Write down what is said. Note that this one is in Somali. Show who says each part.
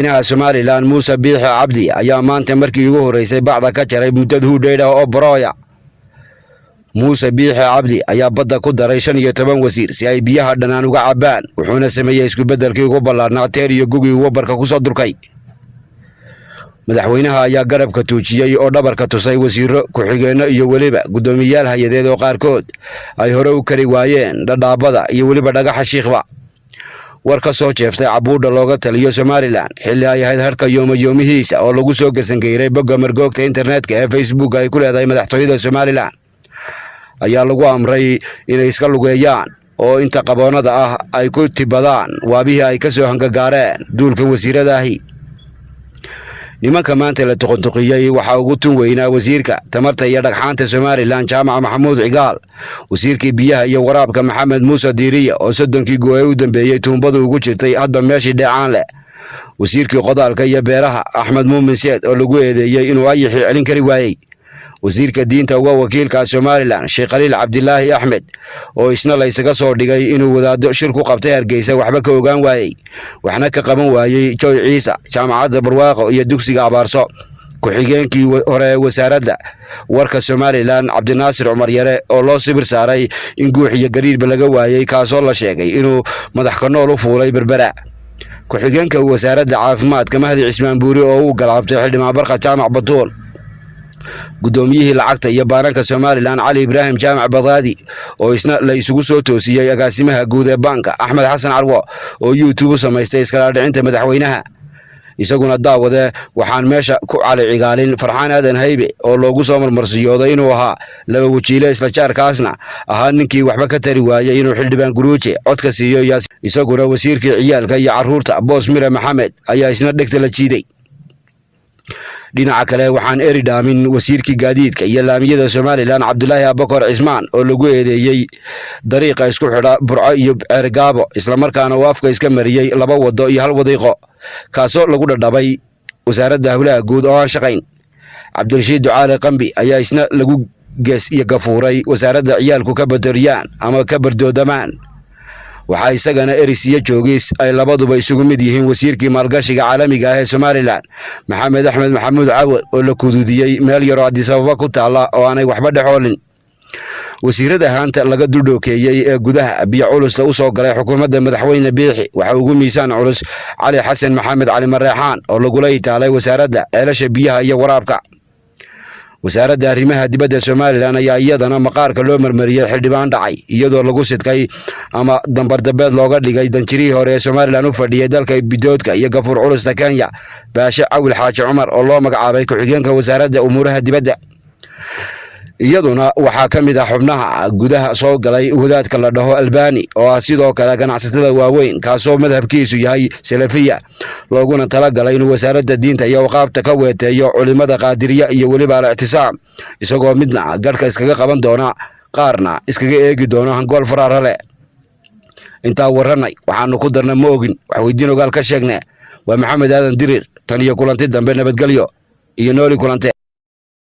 Speaker 1: madaxweynaha Somaliland Muuse Biixi Cabdi ayaa maanta markii ugu horeysay bacda ka jaray muddad hudheedha oo barooya. Muuse Biixi Cabdi ayaa badda ku daray 15 wasiir si ay biyaha dhanaan uga cabaan, wuxuuna sameeyay isku beddelkii ugu ballaarnaa teer iyo gugii wabarka ku soo durkay. madaxweynaha ayaa garabka tuujiyay oo dhabarka tusay wasiiro ku-xigeenno iyo weliba guddoomiyayaal hay-adeed oo qaarkood ay hore u kari waayeen dhadhaabada iyo weliba dhagaxa shiikhba. war ka soo jeeftay cabuudha looga taliyo Somaliland xilli ay ahayd harka yoomihiisa oo lagu soo gasangeeray bogga margoogta internetka ee Facebook ay ku leedahay madaxtooyada Somaliland ayaa lagu amray inay iska lugeeyaan oo inta qaboonada ah ay ku tibadaan waabihii ay ka soo hangagaareen duulka wasiiradahi. nimanka maanta la tuqantuqiyay waxa ugu tun weynaa wasiirka tamarta iyo dhagxaanta Somaliland Jaamac Maxamuud Cigaal, wasiirkii biyaha iyo waraabka Maxamed Muuse Diiriye oo 30kii gooy u dambeeyay tuumbadu ugu jirtay hadba meeshii dheecaan leh, wasiirkii qodaalka iyo beeraha Axmed Muumin Seed oo lagu eedeeyay inuu ayixi celin kari waayay, wasiirka diinta uga wakiilka Somaliland Sheekh Khaliil Cabdilaahi Axmed oo isna la isaga soo dhigay inuu wadaado shir ku qabtay Hargeysa waxba ka ogaan waayay, waxna ka qaban waayay Joy Ciise jaamacadda Barwaaqo iyo dugsiga Abaarso. ku-xigeenkii hore wasaaradda warka Somaliland Cabdinaasir Cumar Yare oo loo sibir saaray in guux iyo gariirba laga waayay, kaasoo la sheegay inuu madax ka nool u fuulay Berbera. ku-xigeenka wasaaradda caafimaadka Mahdi Cismaan Buuri oo uu galaabtay xildhibaan Barqa Jaamac Batuul. guddoomiyihii lacagta iyo baaranka Somaliland Cali Ibraahim Jaamac Badaadi oo isna la isugu soo toosiyay agaasimaha guud ee banka Axmed Xasan Carwo oo YouTube u samaystay iskala dhicinta madaxweynaha. isaguna daawade waxaan meesha ku cali cigaalin Farxaan Aadan Haybe oo loogu soo marmarsiyooday inuu ahaa laba wajiile isla jaarkaasna ahaa ninkii waxba ka tari waayay inuu xildhibaan Guruuje codka siiyo. isaguna wasiirkii ciyaalka iyo caruurta Boos Mire Maxamed ayaa isna dhegta la jiiday. dhinaca kale waxaan eri dhaamin wasiirkii gaadiidka iyo laamiyada Somaliland Cabdulaahi Abakar Cismaan oo lagu eedeeyay dariiqa isku xidha Burco iyo Ceergaabo, isla markaana uu afka iska mariyay 2 wado iyo 1 wadiiqo, kaasoo lagu dhadhabay wasaaradda hawlaha guud oo aan shaqayn. Cabdirashiid Ducaale Qambi ayaa isna lagu gees iyo gafuuray wasaaradda ciyaalku ka badariyaan ama ka bardoodamaan. waxaa isagana erisiya joogis ay labaduba isugu mid yihiin wasiirkii maalgashiga caalamiga ah ee Somaliland Maxamed Axmed Maxamuud Caawe oo la kududiyay meel yar oo Addis Ababa ku taala oo aanay waxba dhaxoolin. wasiirada haanta laga duldhookeeyay ee gudaha biyo culusta u soo galay xukuumadda madaxweyne Biixi waxa ugu miisaan culus Cali Xasan Maxamed Cali Mareexaan oo lagu leeytaalay wasaaradda ceelasha biyaha iyo waraabka. wasaaradda arrimaha dibadda Somaliland ayaa iyadana maqaarka loo marmariyay xildhibaan dhacay iyadoo lagu sidkay ama dambardabeed looga dhigay danjirihii hore ee Somaliland u fadhiyay dalka bidoodka iyo gafuur culusta Kenya Baashe Cawil Xaaji Cumar oo loo magacaabay ku-xigeenka wasaaradda umuuraha dibadda. iyaduna waxaa ka mid ah xubnaha gudaha soo galay wadaadka la dhaho Albani oo ah sidoo kale ganacsatada waaweyn kaasoo madhabkiisu yahay Salafiya, looguna talagalay inuu wasaaradda diinta iyo waqaafta ka weeteeyo culimada Qaadiriya iyo weliba al-Ictisaam, isagoo midna garhka iskaga qaban doona qaarna iskaga eegi doona hangool faraarale. intaa waranay waxaanu ku darna ma ogin wax weydiin ogaal ka sheegnay. waa Maxamed Aadan Dirir, tan iyo kulanti dambe nabadgelyo iyo nooli kulante.